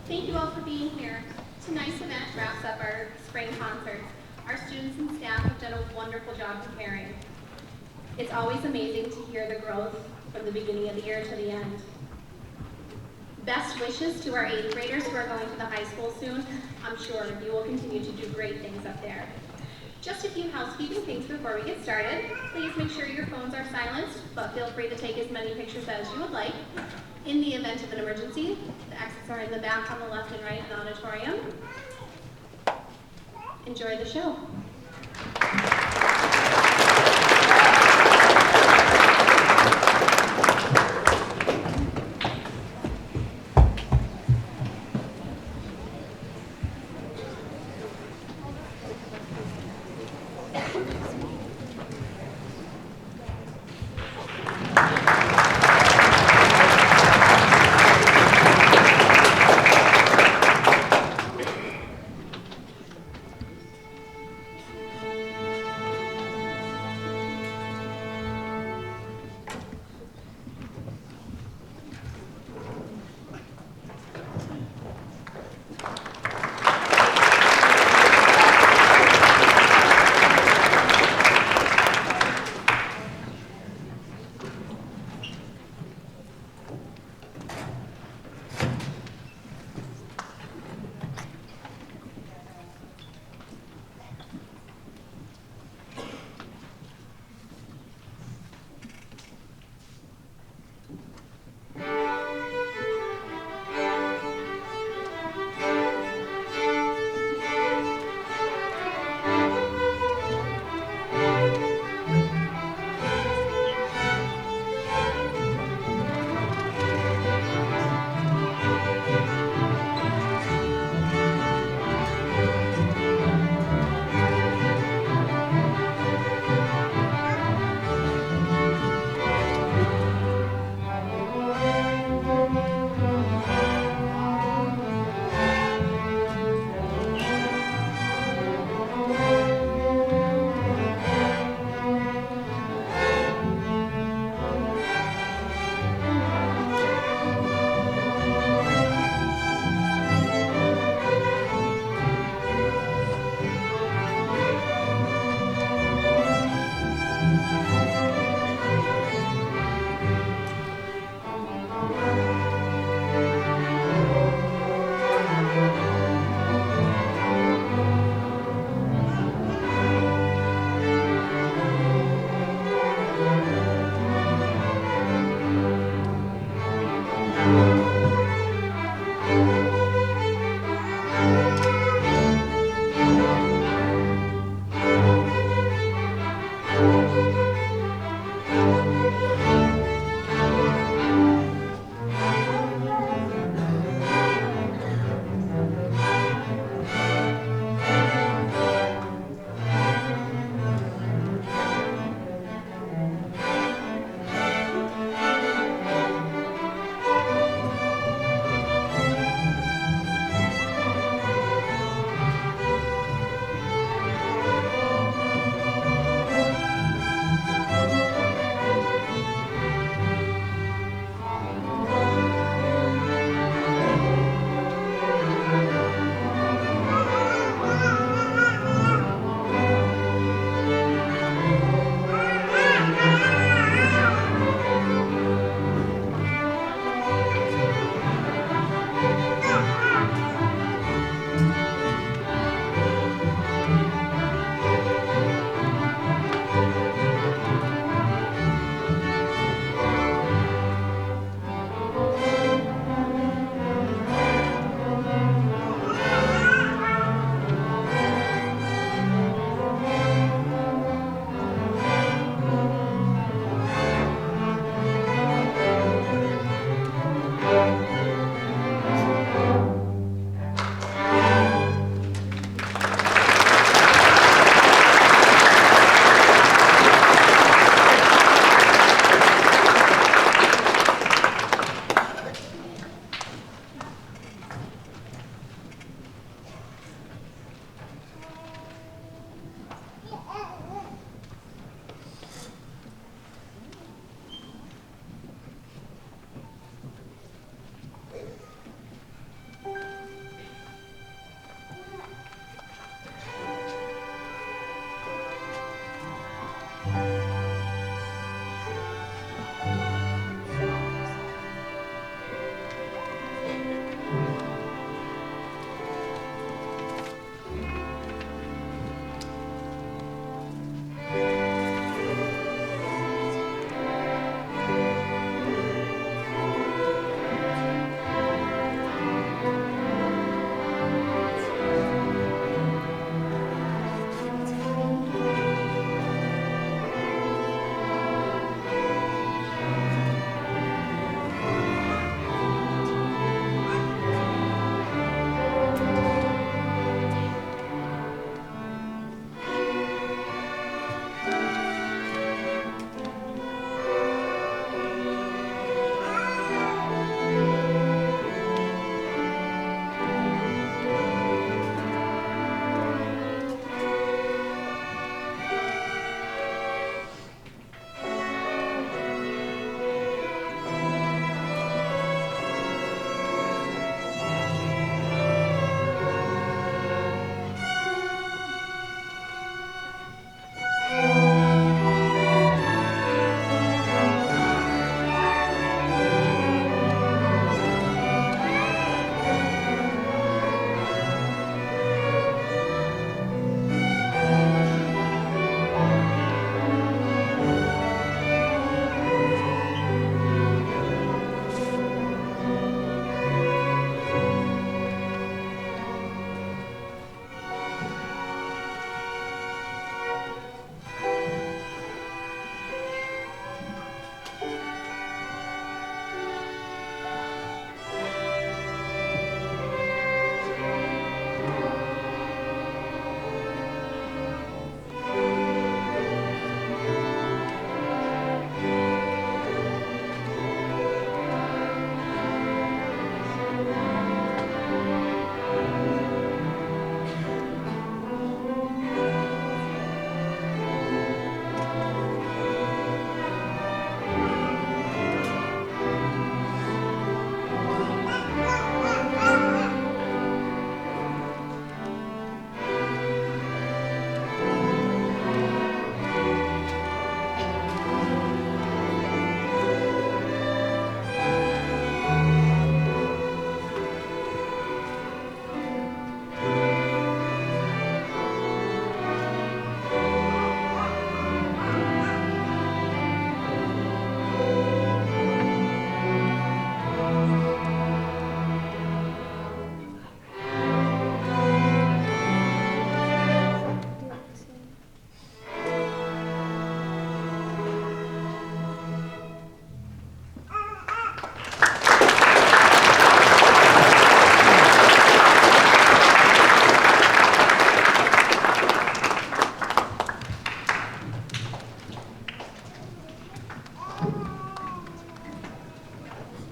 Thank you all for being here. Tonight's event wraps up our spring concerts. Our students and staff have done a wonderful job preparing. It's always amazing to hear the growth from the beginning of the year to the end. Best wishes to our 8th graders who are going to the high school soon. I'm sure you will continue to do great things up there. Just a few housekeeping things before we get started. Please make sure your phones are silenced, but feel free to take as many pictures as you would like. In the event of an emergency, the exits are in the back on the left and right in the auditorium. Enjoy the show.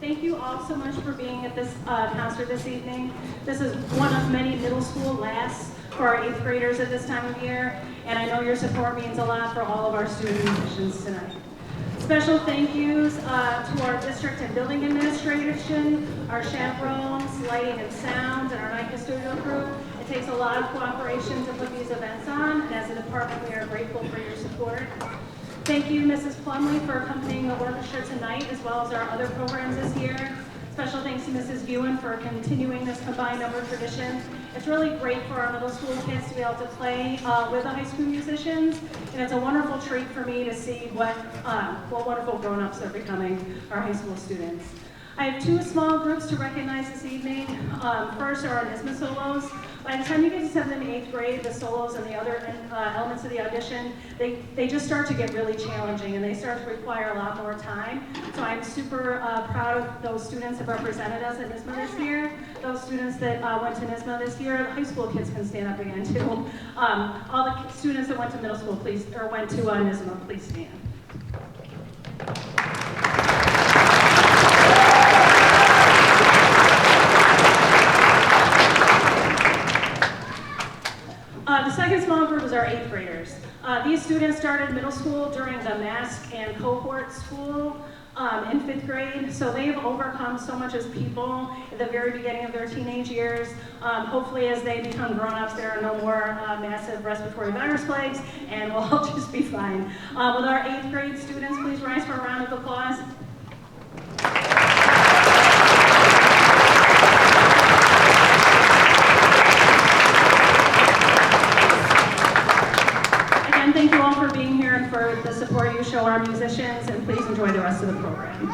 Thank you all so much for being at this concert this evening. This is one of many middle school lasts for our 8th graders at this time of year, and I know your support means a lot for all of our student musicians tonight. Special thank yous to our district and building administration, our chaperones, lighting and sound, and our night custodial crew. It takes a lot of cooperation to put these events on, and as a department, we are grateful for your support. Thank you, Mrs. Plumley, for accompanying the orchestra tonight, as well as our other programs this year. Special thanks to Mrs. Ewan for continuing this combined number tradition. It's really great for our middle school kids to be able to play with the high school musicians, and it's a wonderful treat for me to see what wonderful grown-ups are becoming our high school students. I have 2 small groups to recognize this evening. First are our NISMA solos. By the time you get to 7th and 8th grade, the solos and the other elements of the audition, they just start to get really challenging and they start to require a lot more time. So I'm super proud of those students that represented us at NISMA this year. Those students that went to NISMA this year, the high school kids can stand up again too. All the students that went to middle school, please, or went to NISMA, please stand. The second small group is our 8th graders. These students started middle school during the mask and cohort school in 5th grade, so they have overcome so much as people at the very beginning of their teenage years. Hopefully as they become grown-ups, there are no more massive respiratory virus plagues, and we'll all just be fine. With our 8th grade students, please rise for a round of applause. Thank you all for being here and for the support you show our musicians, and please enjoy the rest of the program.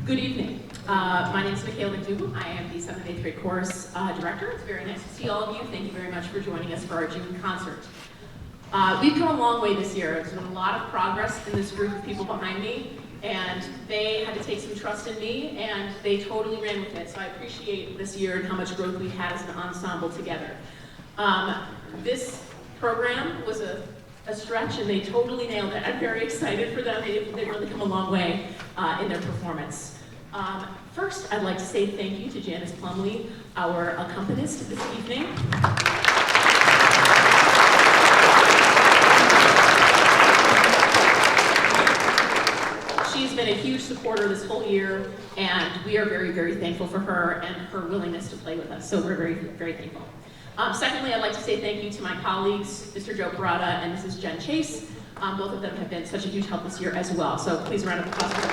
Good evening. My name is Macdougall. I am the 7th and 8th grade chorus director. It's very nice to see all of you. Thank you very much for joining us for our June concert. We've come a long way this year. There's been a lot of progress in this group of people behind me, and they had to take some trust in me, and they totally ran with it. So I appreciate this year and how much growth we've had as an ensemble together. This program was a stretch, and they totally nailed it. I'm very excited for them. They've really come a long way in their performance. First, I'd like to say thank you to Janice Plumley, our accompanist this evening. She's been a huge supporter this whole year, and we are very, very thankful for her and her willingness to play with us. So we're very, very thankful. Secondly, I'd like to say thank you to my colleagues, Mr. Joe Parada and Mrs. Jen Chase. Both of them have been such a huge help this year as well. So please a round of applause for them.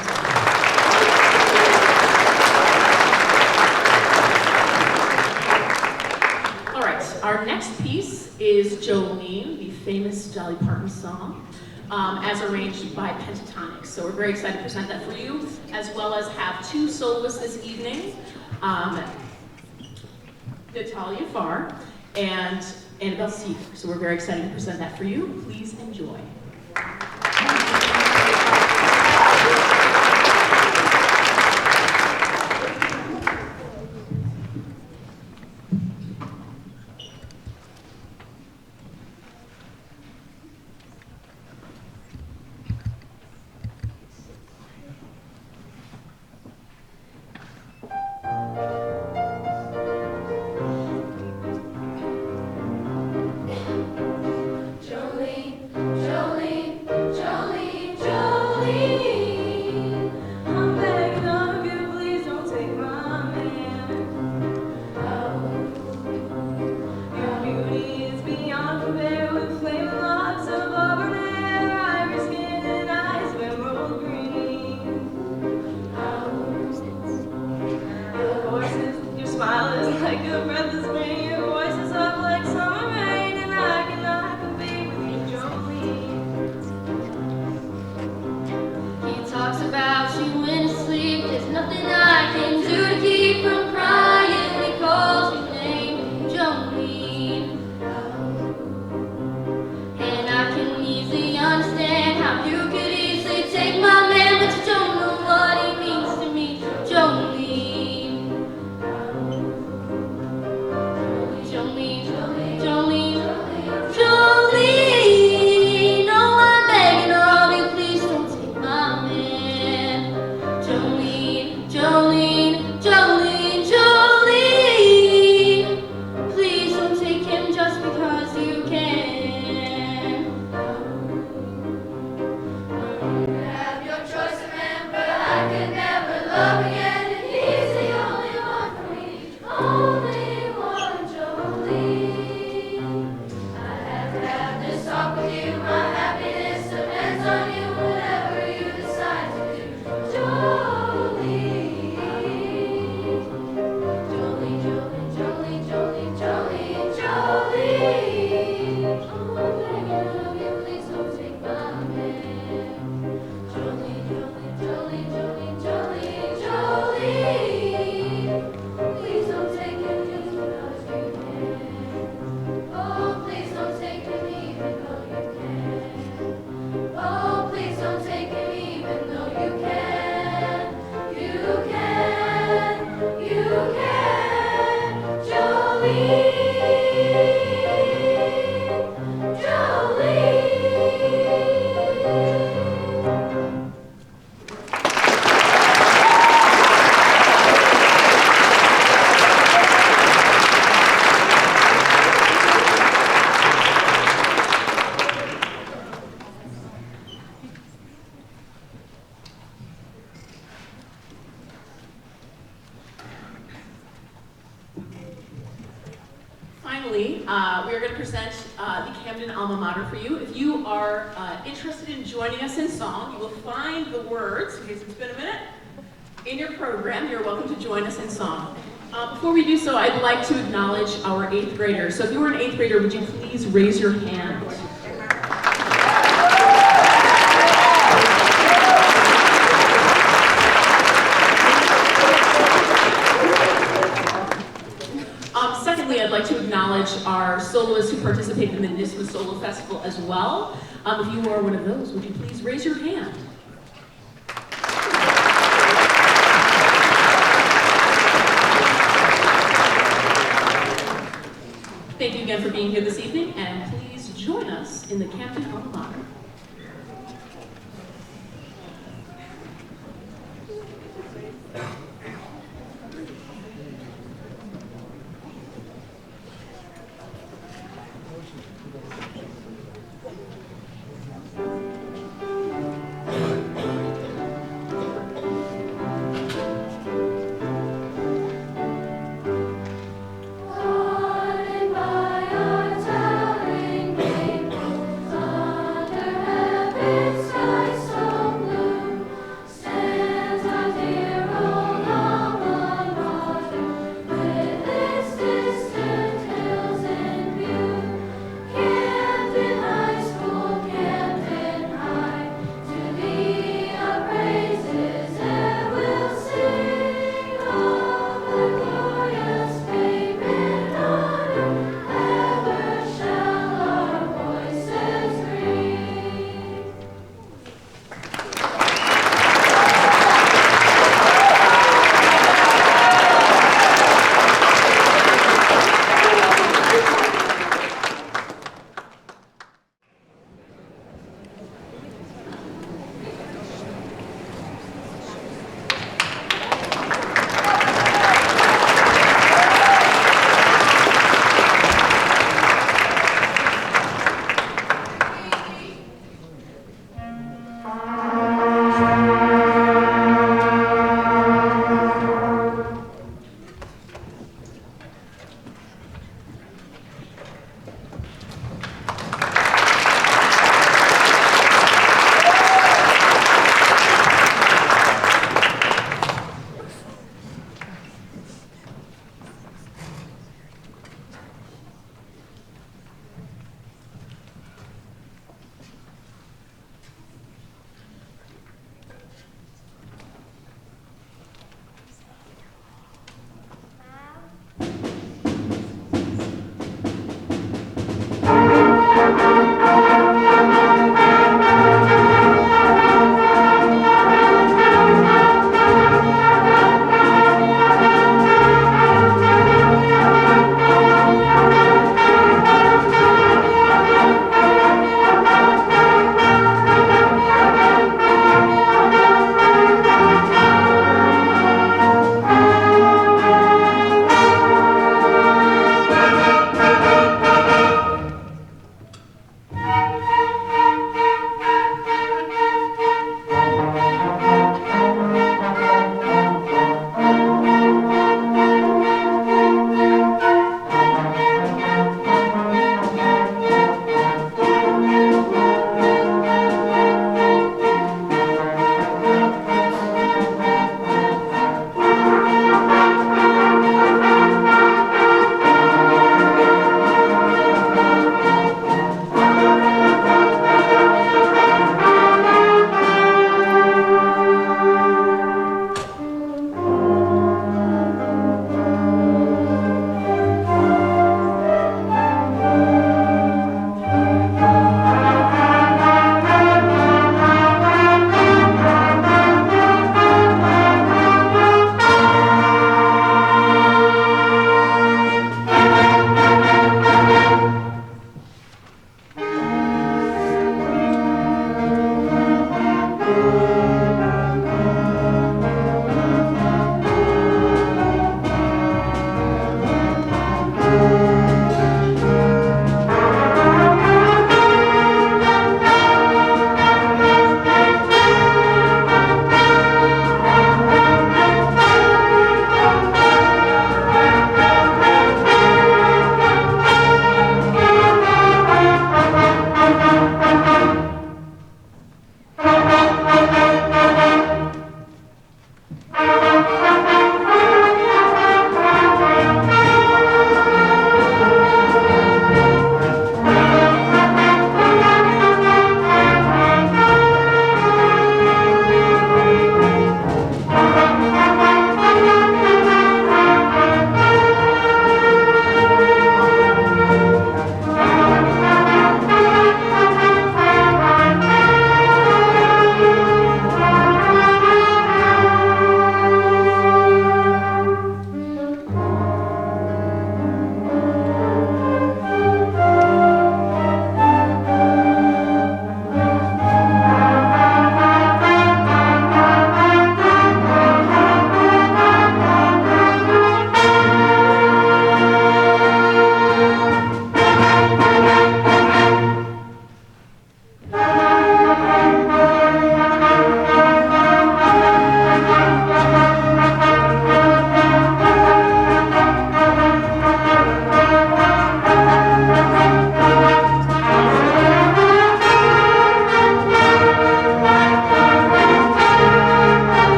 All right, our next piece is Jolene, the famous Dolly Parton song, as arranged by Pentatonics. So we're very excited to present that for you, as well as have two soloists this evening, Natalya, Farr, and Annabelle. So we're very excited to present that for you. Please enjoy. Jolene, finally, we are going to present the Camden Alma Mater for you. If you are interested in joining us in song, you will find the words, in case it's been a minute, in your program. You're welcome to join us in song. Before we do so, I'd like to acknowledge our 8th graders. So if you were an 8th grader, would you please raise your hand? Secondly, I'd like to acknowledge our soloists who participated in the NISWA Solo Festival as well. If you are one of those, would you please raise your hand? Thank you again for being here this evening, and please join us in the Camden Alma Mater. By our towering gables, under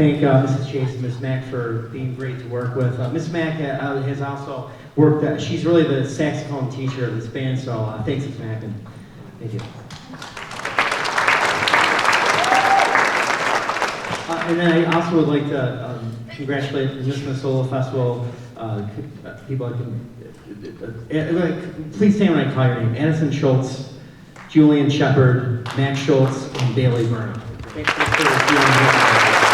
thank Mrs. Chase and Ms. Mack for being great to work with. Ms. Mack has also worked, she's really the saxophone teacher of this band, so thanks, Ms. Mack, and thank you. And then I also would like to congratulate the Michigan Solo Festival people. Please stand when I call your name. Addison Schultz, Julian Shepard, Max Schultz, and Bailey Byrne. Thanks for doing this.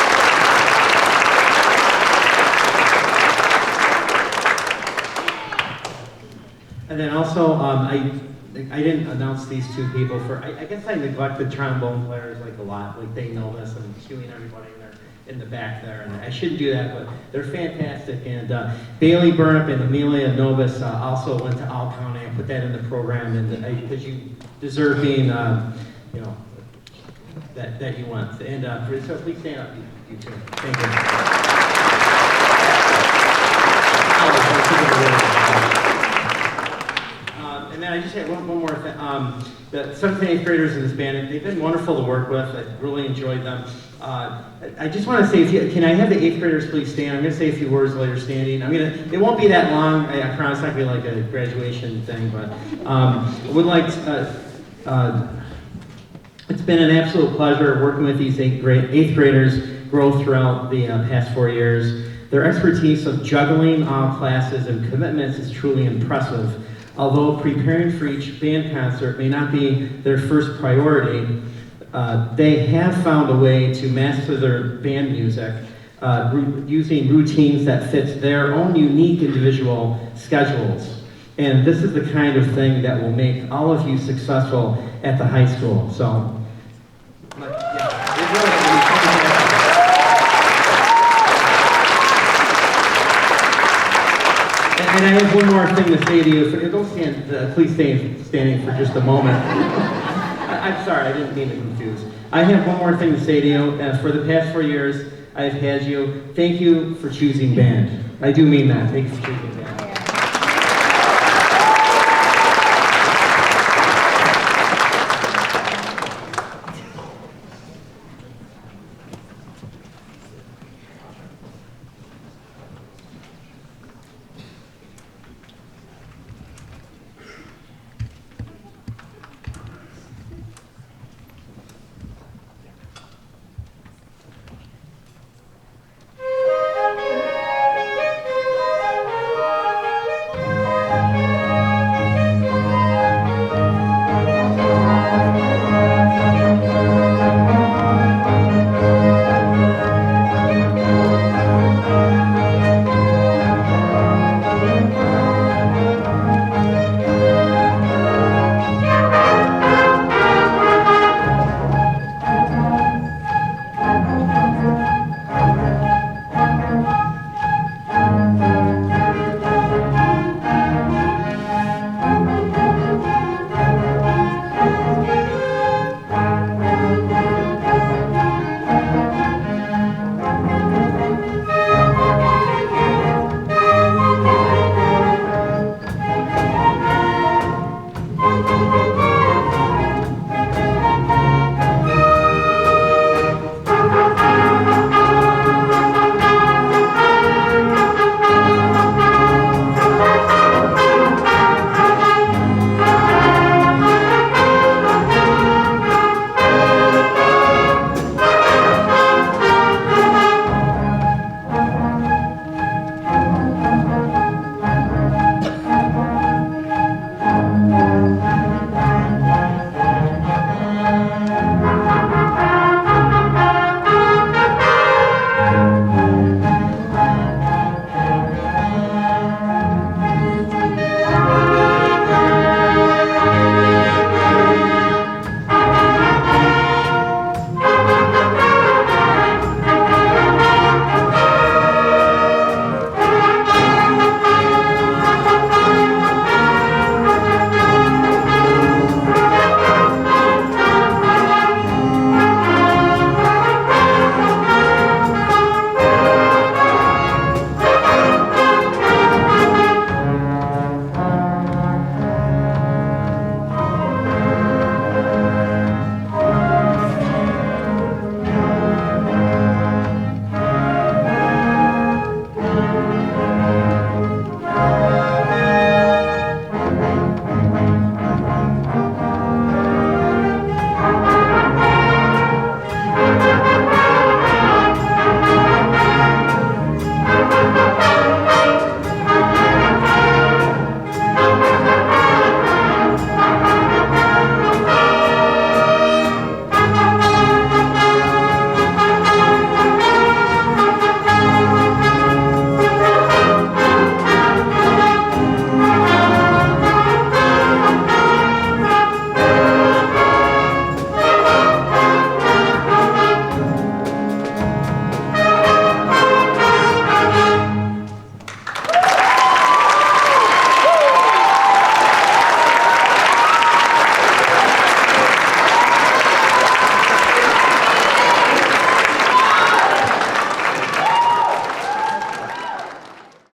And then also, I didn't announce these two people for, I guess I neglected trombone players like a lot, like they know this, and cueing everybody in the back there, and I shouldn't do that, but they're fantastic. And Bailey Burnip and Amelia Novus also went to All County. I put that in the program, and because you deserve being, you know, that you want. And so please stand up, you two. Thank you. And then I just had one more thing. The 7th and 8th graders in this band, they've been wonderful to work with. I really enjoyed them. I just want to say, can I have the 8th graders please stand? I'm going to say a few words while you're standing. It won't be that long. I promise it's not going to be like a graduation thing, but I would like it's been an absolute pleasure working with these 8th graders grow throughout the past 4 years. Their expertise of juggling all classes and commitments is truly impressive. Although preparing for each band concert may not be their first priority, they have found a way to master their band music using routines that fit their own unique individual schedules. And this is the kind of thing that will make all of you successful at the high school. So, And I have one more thing to say to you. Don't stand, please stay standing for just a moment. I'm sorry, I didn't mean to confuse. I have one more thing to say to you. For the past 4 years, I've had you. Thank you for choosing band. I do mean that. Thank you for choosing